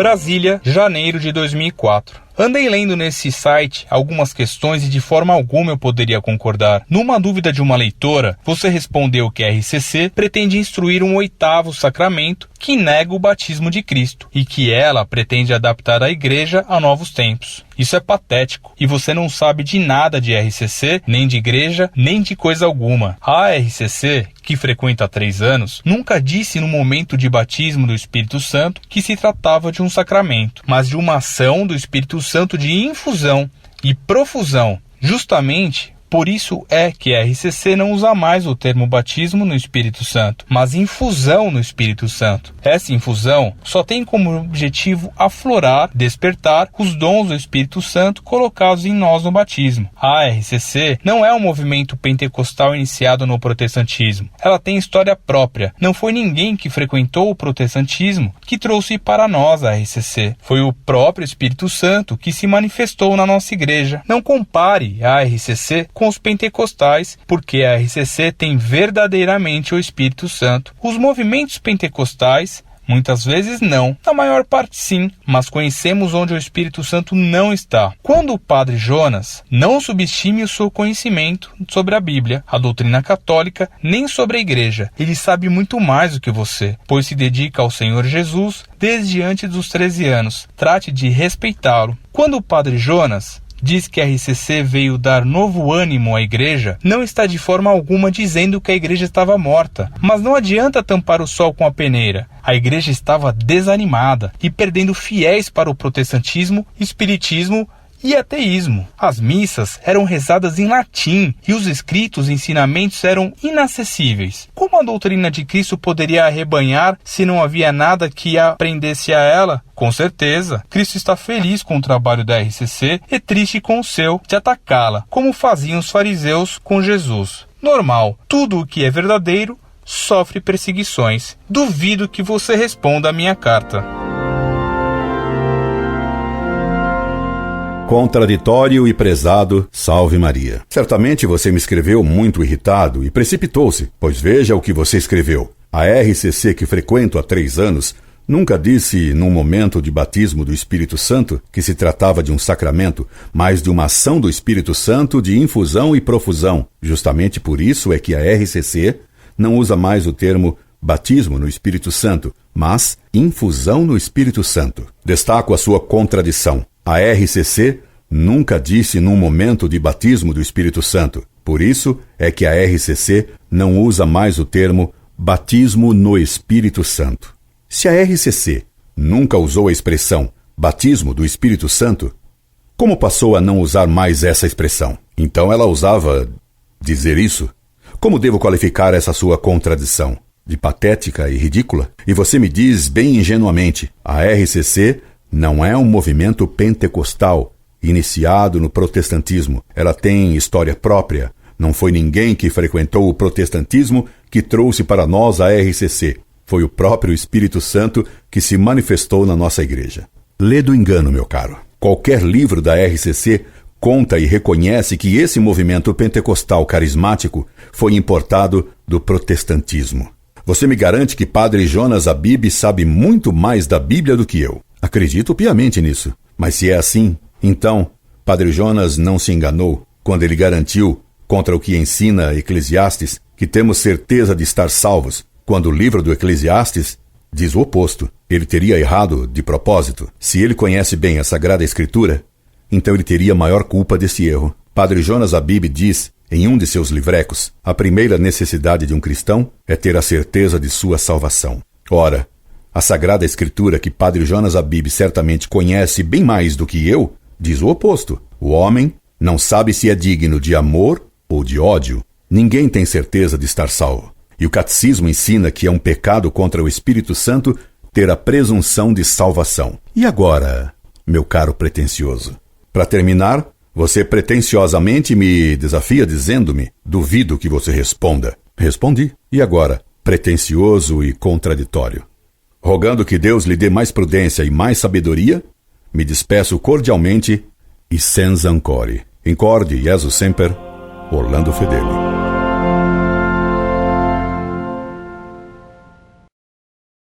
Brasília, janeiro de 2004. Andei lendo nesse site algumas questões e de forma alguma eu poderia concordar. Numa dúvida de uma leitora, você respondeu que a RCC pretende instruir um 8º sacramento que nega o batismo de Cristo e que ela pretende adaptar a igreja a novos tempos. Isso é patético e você não sabe de nada de RCC, nem de igreja, nem de coisa alguma. A RCC, que frequenta há 3 anos, nunca disse no momento de batismo do Espírito Santo que se tratava de um sacramento, mas de uma ação do Espírito Santo de infusão e profusão. Justamente por isso é que a RCC não usa mais o termo batismo no Espírito Santo, mas infusão no Espírito Santo. Essa infusão só tem como objetivo aflorar, despertar os dons do Espírito Santo colocados em nós no batismo. A RCC não é um movimento pentecostal iniciado no protestantismo. Ela tem história própria. Não foi ninguém que frequentou o protestantismo que trouxe para nós a RCC. Foi o próprio Espírito Santo que se manifestou na nossa igreja. Não compare a RCC com os pentecostais, porque a RCC tem verdadeiramente o Espírito Santo. Os movimentos pentecostais muitas vezes não, na maior parte sim, mas conhecemos onde o Espírito Santo não está. Quando o Padre Jonas, não subestime o seu conhecimento sobre a Bíblia, a doutrina católica, nem sobre a igreja. Ele sabe muito mais do que você, pois se dedica ao Senhor Jesus desde antes dos 13 anos. Trate de respeitá-lo. Quando o Padre Jonas diz que a RCC veio dar novo ânimo à igreja, não está de forma alguma dizendo que a igreja estava morta. Mas não adianta tampar o sol com a peneira. A igreja estava desanimada e perdendo fiéis para o protestantismo, espiritismo e ateísmo. As missas eram rezadas em latim e os escritos e ensinamentos eram inacessíveis. Como a doutrina de Cristo poderia arrebanhar se não havia nada que aprendesse a ela? Com certeza, Cristo está feliz com o trabalho da RCC e triste com o seu de atacá-la, como faziam os fariseus com Jesus. Normal, tudo o que é verdadeiro sofre perseguições. Duvido que você responda a minha carta. Contraditório e prezado, salve Maria. Certamente você me escreveu muito irritado e precipitou-se, pois veja o que você escreveu. A RCC que frequento há 3 anos nunca disse, num momento de batismo do Espírito Santo, que se tratava de um sacramento, mas de uma ação do Espírito Santo de infusão e profusão. Justamente por isso é que a RCC não usa mais o termo batismo no Espírito Santo, mas infusão no Espírito Santo. Destaco a sua contradição. A RCC nunca disse num momento de batismo do Espírito Santo. Por isso é que a RCC não usa mais o termo batismo no Espírito Santo. Se a RCC nunca usou a expressão batismo do Espírito Santo, como passou a não usar mais essa expressão? Então ela ousava dizer isso? Como devo qualificar essa sua contradição? De patética e ridícula? E você me diz bem ingenuamente, a RCC não é um movimento pentecostal iniciado no protestantismo. Ela tem história própria. Não foi ninguém que frequentou o protestantismo que trouxe para nós a RCC. Foi o próprio Espírito Santo que se manifestou na nossa igreja. Lê do engano, meu caro. Qualquer livro da RCC conta e reconhece que esse movimento pentecostal carismático foi importado do protestantismo. Você me garante que Padre Jonas Abib sabe muito mais da Bíblia do que eu. Acredito piamente nisso. Mas se é assim, então, Padre Jonas não se enganou quando ele garantiu, contra o que ensina Eclesiastes, que temos certeza de estar salvos, quando o livro do Eclesiastes diz o oposto. Ele teria errado de propósito. Se ele conhece bem a Sagrada Escritura, então ele teria maior culpa desse erro. Padre Jonas Abib diz, em um de seus livrecos, a primeira necessidade de um cristão é ter a certeza de sua salvação. Ora, a Sagrada Escritura, que Padre Jonas Abib certamente conhece bem mais do que eu, diz o oposto. O homem não sabe se é digno de amor ou de ódio. Ninguém tem certeza de estar salvo. E o Catecismo ensina que é um pecado contra o Espírito Santo ter a presunção de salvação. E agora, meu caro pretensioso? Para terminar, você pretensiosamente me desafia dizendo-me, duvido que você responda. Respondi. E agora, pretensioso e contraditório? Rogando que Deus lhe dê mais prudência e mais sabedoria, me despeço cordialmente e senza ancora. Incorde Jesus Semper, Orlando Fedeli.